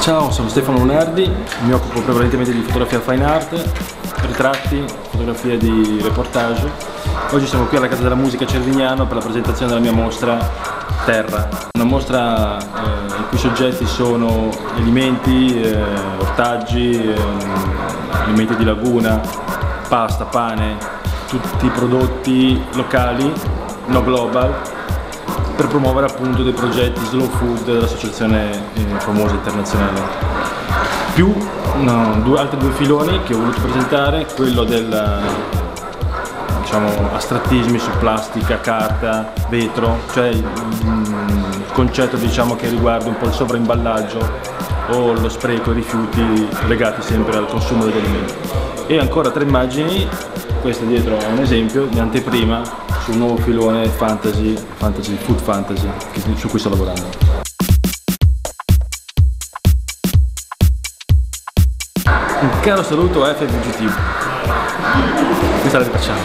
Ciao, sono Stefano Lunardi, mi occupo prevalentemente di fotografia fine art, ritratti, fotografie di reportage. Oggi siamo qui alla Casa della Musica Cervignano per la presentazione della mia mostra Terra, una mostra i cui soggetti sono alimenti, ortaggi, alimenti di laguna, pasta, pane, tutti i prodotti locali, no global, per promuovere appunto dei progetti slow food dell'associazione famosa internazionale. Più altri due filoni che ho voluto presentare, quello del astrattismi su plastica, carta, vetro, cioè il concetto che riguarda un po' il sovraimballaggio o lo spreco, i rifiuti legati sempre al consumo degli alimenti. E ancora tre immagini, questa dietro è un esempio di anteprima sul nuovo filone food fantasy, su cui sto lavorando. Un caro saluto a FFGT, questa la rifacciamo.